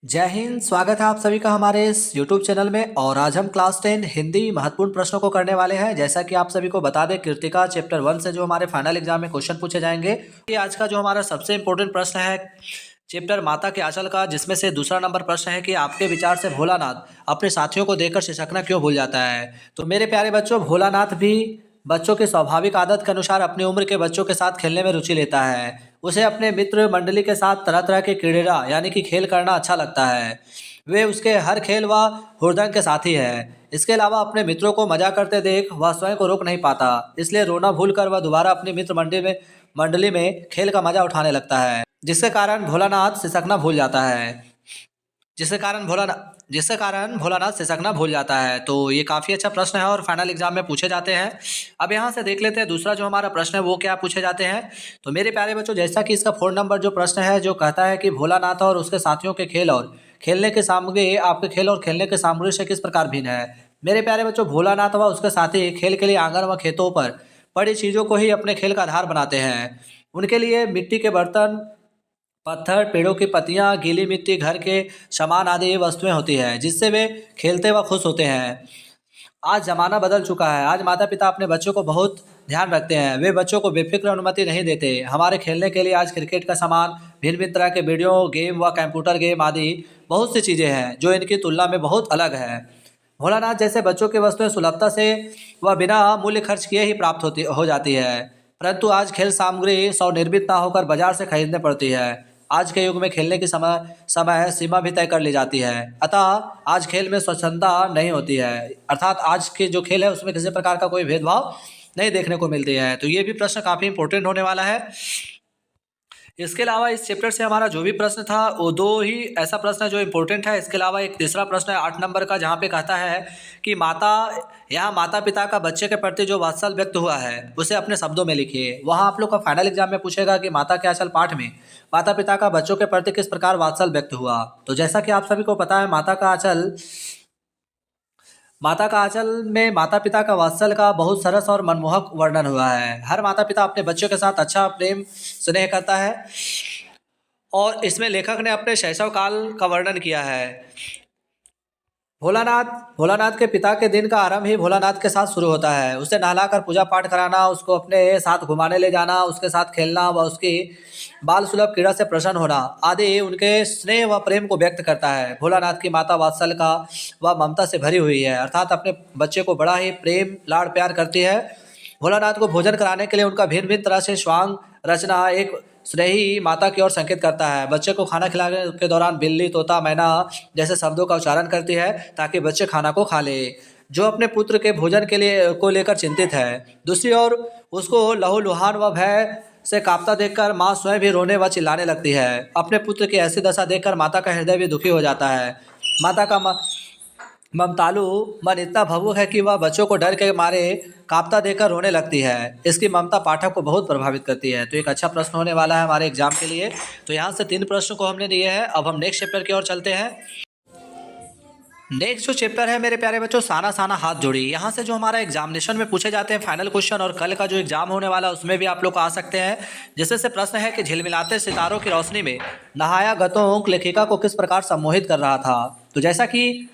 जय हिंद। स्वागत है आप सभी का हमारे इस YouTube चैनल में। और आज हम क्लास 10 हिंदी महत्वपूर्ण प्रश्नों को करने वाले हैं। जैसा कि आप सभी को बता दें, कृतिका चैप्टर 1 से जो हमारे फाइनल एग्जाम में क्वेश्चन पूछे जाएंगे। ये आज का जो हमारा सबसे इम्पोर्टेंट प्रश्न है चैप्टर माता के आंचल का, जिसमें से दूसरा नंबर प्रश्न है कि आपके विचार से भोलानाथ अपने साथियों को देखकर सिसकना क्यों भूल जाता है। तो मेरे प्यारे बच्चों, भोलानाथ भी बच्चों की स्वाभाविक आदत के अनुसार अपनी उम्र के बच्चों के साथ खेलने में रुचि लेता है। उसे अपने मित्र मंडली के साथ तरह तरह के क्रीड़ा यानी कि खेल करना अच्छा लगता है। वे उसके हर खेल व हुड़दंग के साथी है। इसके अलावा अपने मित्रों को मजा करते देख वह स्वयं को रोक नहीं पाता, इसलिए रोना भूलकर वह दोबारा अपनी मित्र मंडली में खेल का मजा उठाने लगता है, जिसके कारण भोलानाथ सिसकना भूल जाता है। जिसके कारण भोलानाथ सिसकना भूल जाता है। तो ये काफ़ी अच्छा प्रश्न है और फाइनल एग्जाम में पूछे जाते हैं। अब यहाँ से देख लेते हैं दूसरा जो हमारा प्रश्न है वो क्या पूछे जाते हैं। तो मेरे प्यारे बच्चों, जैसा कि इसका 4 नंबर जो प्रश्न है जो कहता है कि भोलानाथ और उसके साथियों के खेल और खेलने की सामग्री आपके खेल और खेलने की सामग्री से किस प्रकार भिन्न है। मेरे प्यारे बच्चों, भोलानाथ व उसके साथी खेल के लिए आंगन व खेतों पर पड़ी चीज़ों को ही अपने खेल का आधार बनाते हैं। उनके लिए मिट्टी के बर्तन, पत्थर, पेड़ों की पत्तियां, गीली मिट्टी, घर के सामान आदि वस्तुएं होती है जिससे वे खेलते व खुश होते हैं। आज जमाना बदल चुका है। आज माता पिता अपने बच्चों को बहुत ध्यान रखते हैं। वे बच्चों को बेफिक्र अनुमति नहीं देते। हमारे खेलने के लिए आज क्रिकेट का सामान, भिन्न भिन्न तरह के वीडियो गेम व कंप्यूटर गेम आदि बहुत सी चीज़ें हैं जो इनकी तुलना में बहुत अलग है। भोलानाथ जैसे बच्चों की वस्तुएं सुलभता से व बिना मूल्य खर्च किए ही प्राप्त होती हो जाती है, परंतु आज खेल सामग्री स्वनिर्मित ना होकर बाजार से खरीदने पड़ती है। आज के युग में खेलने की समय सीमा भी तय कर ली जाती है, अतः आज खेल में स्वच्छंदता नहीं होती है। अर्थात आज के जो खेल है उसमें किसी प्रकार का कोई भेदभाव नहीं देखने को मिलती है। तो ये भी प्रश्न काफ़ी इंपॉर्टेंट होने वाला है। इसके अलावा इस चैप्टर से हमारा जो भी प्रश्न था वो दो ही ऐसा प्रश्न है जो इम्पोर्टेंट है। इसके अलावा एक तीसरा प्रश्न है 8 नंबर का, जहाँ पे कहता है कि यहाँ माता पिता का बच्चे के प्रति जो वात्सल्य व्यक्त हुआ है उसे अपने शब्दों में लिखिए। वहाँ आप लोग का फाइनल एग्जाम में पूछेगा कि माता के आंचल पाठ में माता पिता का बच्चों के प्रति किस प्रकार वात्सल्य व्यक्त हुआ। तो जैसा कि आप सभी को पता है, माता का आंचल में माता पिता का वात्सल्य का बहुत सरस और मनमोहक वर्णन हुआ है। हर माता पिता अपने बच्चों के साथ अच्छा प्रेम स्नेह करता है और इसमें लेखक ने अपने शैशव काल का वर्णन किया है। भोलानाथ भोलानाथ के पिता के दिन का आरंभ ही भोलानाथ के साथ शुरू होता है। उसे नहलाकर पूजा पाठ कराना, उसको अपने साथ घुमाने ले जाना, उसके साथ खेलना व उसकी बाल सुलभ क्रीड़ा से प्रसन्न होना आदि उनके स्नेह व प्रेम को व्यक्त करता है। भोलानाथ की माता वात्सल्य का व ममता से भरी हुई है, अर्थात अपने बच्चे को बड़ा ही प्रेम लाड़ प्यार करती है। भोलानाथ को भोजन कराने के लिए उनका भिन्न भिन्न तरह से स्वांग रचना एक स्नेही माता की ओर संकेत करता है। बच्चे को खाना खिलाने के दौरान बिल्ली, तोता, मैना जैसे शब्दों का उच्चारण करती है ताकि बच्चे खाना को खा ले, जो अपने पुत्र के भोजन के लिए को लेकर चिंतित है। दूसरी ओर उसको लहूलुहान व भय से कांपता देखकर माँ स्वयं भी रोने व चिल्लाने लगती है। अपने पुत्र की ऐसी दशा देखकर माता का हृदय भी दुखी हो जाता है। माता का ममतालु मन इतना भावुक है कि वह बच्चों को डर के मारे कांपता देखकर रोने लगती है। इसकी ममता पाठक को बहुत प्रभावित करती है। तो एक अच्छा प्रश्न होने वाला है हमारे एग्जाम के लिए। तो यहाँ से 3 प्रश्न को हमने दिए हैं। अब हम नेक्स्ट चैप्टर की ओर चलते हैं। नेक्स्ट जो चैप्टर है मेरे प्यारे बच्चों, साना साना हाथ जोड़ी। यहाँ से जो हमारा एग्जामिनेशन में पूछे जाते हैं फाइनल क्वेश्चन, और कल का जो एग्जाम होने वाला है उसमें भी आप लोग आ सकते हैं। जिससे से प्रश्न है कि झिलमिलाते सितारों की रोशनी में नहाया गतों लेखिका को किस प्रकार सम्मोहित कर रहा था। तो जैसा कि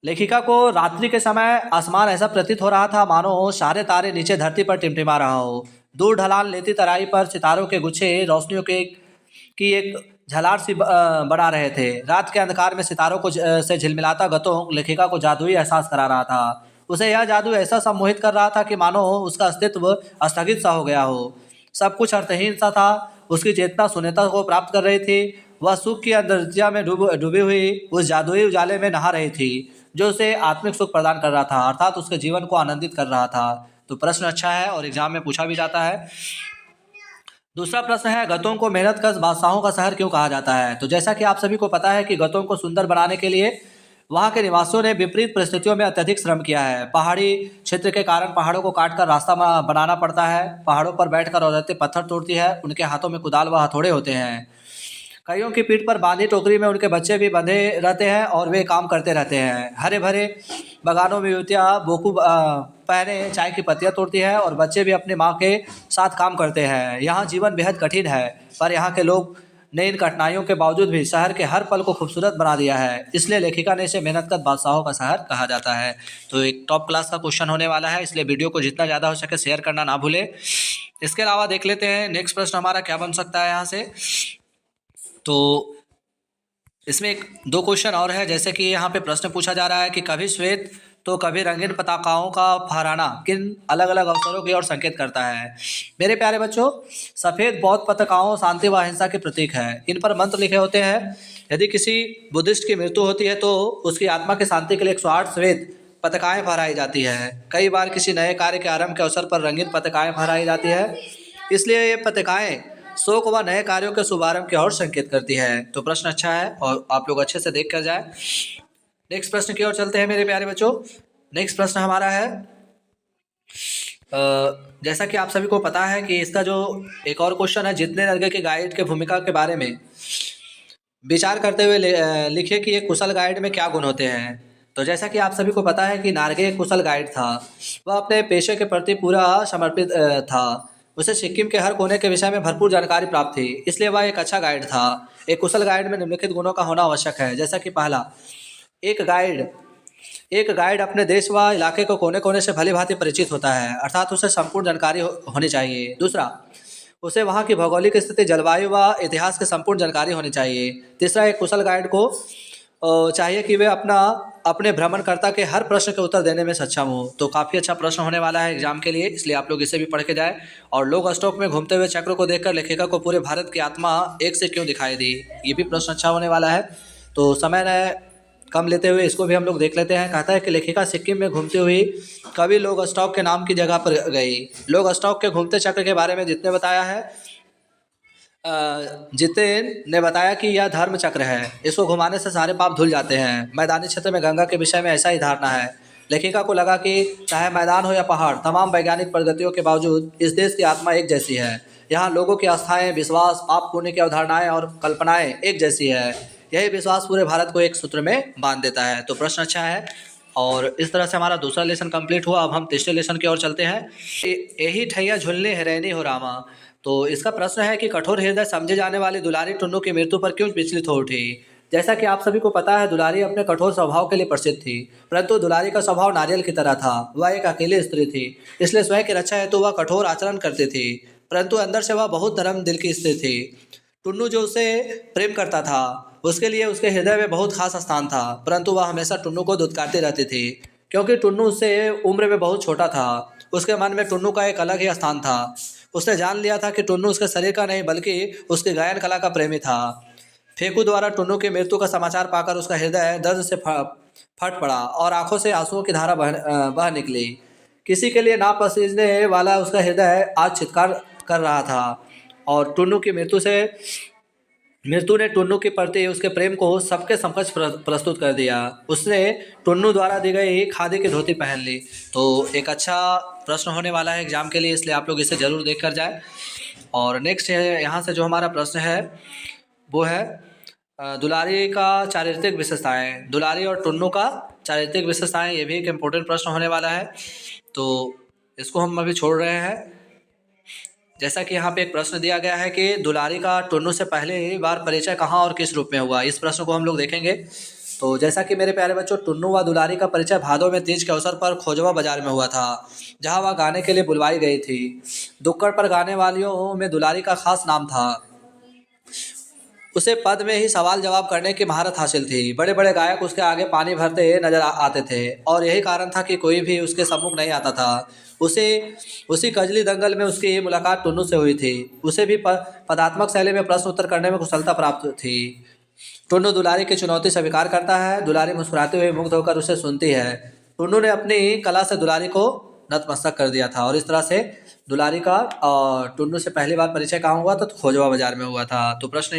लेखिका को रात्रि के समय आसमान ऐसा प्रतीत हो रहा था मानो सारे तारे नीचे धरती पर टिमटिमा रहा हो। दूर ढलान लेती तराई पर सितारों के गुच्छे रोशनियों के की एक झलार सी बना रहे थे। रात के अंधकार में सितारों को से झिलमिलाता गतों लेखिका को जादुई एहसास करा रहा था। उसे यह जादू ऐसा सम्मोहित कर रहा था कि मानो उसका अस्तित्व स्थगित सा हो गया हो। सब कुछ अर्थहीन सा था। उसकी चेतना शून्यता को प्राप्त कर रही थी। वह सुख की अंतर्दशा में डूबी हुई उस जादुई उजाले में नहा रही थी जो उसे आत्मिक सुख प्रदान कर रहा था, अर्थात उसके जीवन को आनंदित कर रहा था। तो प्रश्न अच्छा है और एग्जाम में पूछा भी जाता है। दूसरा प्रश्न है, गतों को मेहनतकश बादशाहों का शहर क्यों कहा जाता है। तो जैसा कि आप सभी को पता है कि गतों को सुंदर बनाने के लिए वहाँ के निवासियों ने विपरीत परिस्थितियों में अत्यधिक श्रम किया है। पहाड़ी क्षेत्र के कारण पहाड़ों को काटकर रास्ता बनाना पड़ता है। पहाड़ों पर बैठकर औरतें पत्थर तोड़ती है। उनके हाथों में कुदाल व हथौड़े होते हैं। कईयों की पीठ पर बांधी टोकरी में उनके बच्चे भी बंधे रहते हैं और वे काम करते रहते हैं। हरे भरे बगानों में युवतियाँ बोकू पहने चाय की पत्तियाँ तोड़ती है और बच्चे भी अपनी माँ के साथ काम करते हैं। यहाँ जीवन बेहद कठिन है, पर यहाँ के लोग ने इन कठिनाइयों के बावजूद भी शहर के हर पल को खूबसूरत बना दिया है, इसलिए लेखिका ने इसे मेहनतकश बादशाहों का शहर कहा जाता है। तो एक टॉप क्लास का क्वेश्चन होने वाला है, इसलिए वीडियो को जितना ज़्यादा हो सके शेयर करना ना भूले। इसके अलावा देख लेते हैं नेक्स्ट प्रश्न हमारा क्या बन सकता है यहाँ से। तो इसमें एक दो क्वेश्चन और है, जैसे कि यहाँ पे प्रश्न पूछा जा रहा है कि कभी श्वेत तो कभी रंगीन पताकाओं का फहराना किन अलग अलग अवसरों की ओर संकेत करता है। मेरे प्यारे बच्चों, सफ़ेद बौद्ध पताकाओं शांति व अहिंसा के प्रतीक है। इन पर मंत्र लिखे होते हैं। यदि किसी बुद्धिस्ट की मृत्यु होती है तो उसकी आत्मा की शांति के लिए 108 श्वेत पताकाएँ फहराई जाती है। कई बार किसी नए कार्य के आरंभ के अवसर पर रंगीन पताकाएँ फहराई जाती है, इसलिए ये पताकाएँ शोक व नए कार्यों के शुभारंभ की ओर संकेत करती है। तो प्रश्न अच्छा है और आप लोग अच्छे से देख कर जाए। नेक्स्ट प्रश्न की ओर चलते हैं मेरे प्यारे बच्चों। नेक्स्ट प्रश्न हमारा है, जैसा कि आप सभी को पता है कि इसका जो एक और क्वेश्चन है, जितने नरगे के गाइड के भूमिका के बारे में विचार करते हुए लिखिए कि एक कुशल गाइड में क्या गुण होते हैं। तो जैसा कि आप सभी को पता है कि नार्गे एक कुशल गाइड था। वह अपने पेशे के प्रति पूरा समर्पित था। उसे सिक्किम के हर कोने के विषय में भरपूर जानकारी प्राप्त थी, इसलिए वह एक अच्छा गाइड था। एक कुशल गाइड में निम्नलिखित गुणों का होना आवश्यक है, जैसा कि पहला, एक गाइड अपने देश व इलाके को कोने कोने से भली भांति परिचित होता है, अर्थात उसे संपूर्ण जानकारी होनी चाहिए। दूसरा, उसे वहाँ की भौगोलिक स्थिति, जलवायु व इतिहास की संपूर्ण जानकारी होनी चाहिए। तीसरा, एक कुशल गाइड को चाहिए कि वे अपने भ्रमणकर्ता के हर प्रश्न के उत्तर देने में सक्षम हो। तो काफ़ी अच्छा प्रश्न होने वाला है एग्जाम के लिए, इसलिए आप लोग इसे भी पढ़ के जाए। और लोग स्टॉक में घूमते हुए चक्र को देखकर लेखिका को पूरे भारत की आत्मा एक से क्यों दिखाई दी, ये भी प्रश्न अच्छा होने वाला है। तो समय न कम लेते हुए इसको भी हम लोग देख लेते हैं। कहता है कि लेखिका सिक्किम में घूमती हुई कभी लोग स्टॉक के नाम की जगह पर गई। लोग स्टॉक के घूमते चक्र के बारे में जितने बताया है, जितेन ने बताया कि यह धर्म चक्र है, इसको घुमाने से सारे पाप धुल जाते हैं। मैदानी क्षेत्र में गंगा के विषय में ऐसा ही धारणा है। लेखिका को लगा कि चाहे मैदान हो या पहाड़, तमाम वैज्ञानिक प्रगतियों के बावजूद इस देश की आत्मा एक जैसी है। यहाँ लोगों की आस्थाएं, विश्वास, पाप पुण्य की अवधारणाएं और कल्पनाएं एक जैसी है। यही विश्वास पूरे भारत को एक सूत्र में बांध देता है। तो प्रश्न अच्छा है और इस तरह से हमारा दूसरा लेसन कंप्लीट हुआ। अब हम तीसरे लेसन की ओर चलते हैं। यही ठैया झुलने हिरैनी हो रामा। तो इसका प्रश्न है कि कठोर हृदय समझे जाने वाली दुलारी टुन्नू की मृत्यु पर क्यों विचलित हो उठी। जैसा कि आप सभी को पता है, दुलारी अपने कठोर स्वभाव के लिए प्रसिद्ध थी, परंतु दुलारी का स्वभाव नारियल की तरह था। वह एक अकेली स्त्री थी, इसलिए स्वयं की रक्षा हेतु वह कठोर आचरण करती थी, परंतु अंदर से वह बहुत नरम दिल की स्त्री थी। टुन्नू जो उसे प्रेम करता था, उसके लिए उसके हृदय में बहुत खास स्थान था, परंतु वह हमेशा टुन्नू को धुतकारती रहती थी, क्योंकि टुन्नू उससे उम्र में बहुत छोटा था। उसके मन में टुन्नू का एक अलग ही स्थान था। उसने जान लिया था कि टुन्नू उसके शरीर का नहीं बल्कि उसकी गायन कला का प्रेमी था। फेकू द्वारा टुन्नू की मृत्यु का समाचार पाकर उसका हृदय दर्द से फट पड़ा और आंखों से आंसुओं की धारा बह निकली। किसी के लिए ना पसीजने वाला उसका हृदय आज चित्कार कर रहा था और टुन्नू की मृत्यु ने टुन्नू के प्रति उसके प्रेम को सबके समक्ष प्रस्तुत कर दिया। उसने टुन्नू द्वारा दी गई खादी की धोती पहन ली। तो एक अच्छा प्रश्न होने वाला है एग्जाम के लिए, इसलिए आप लोग इसे जरूर देख कर जाए। और नेक्स्ट है यहाँ से जो हमारा प्रश्न है वो है दुलारी का चारित्रिक विशेषताएं। दुलारी और टुन्नू का चारित्रिक विशेषताएं, ये भी एक इम्पोर्टेंट प्रश्न होने वाला है, तो इसको हम अभी छोड़ रहे हैं। जैसा कि यहाँ पे एक प्रश्न दिया गया है कि दुलारी का टुन्नू से पहली बार परिचय कहाँ और किस रूप में हुआ, इस प्रश्न को हम लोग देखेंगे। तो जैसा कि मेरे प्यारे बच्चों, टुन्नू व दुलारी का परिचय भादों में तीज के अवसर पर खोजवा बाजार में हुआ था, जहाँ वह गाने के लिए बुलवाई गई थी। दुक्कड़ पर गाने वालियों में दुलारी का खास नाम था। उसे पद में ही सवाल जवाब करने की महारत हासिल थी। बड़े बड़े गायक उसके आगे पानी भरते नजर आते थे और यही कारण था कि कोई भी उसके सम्मुख नहीं आता था। उसी कजली दंगल में उसकी मुलाकात टुन्नू से हुई थी। उसे भी पदात्मक शैली में प्रश्न उत्तर करने में कुशलता प्राप्त थी। टुन्नू दुलारी की चुनौती स्वीकार करता है। दुलारी मुस्कुराते हुए मुग्ध होकर उसे सुनती है। टुन्नू ने अपनी कला से दुलारी को नतमस्तक कर दिया था। और इस तरह से दुलारी का टुन्नू से पहली बार परिचय कहाँ हुआ था, तो खोजवा बाजार में हुआ था। तो प्रश्न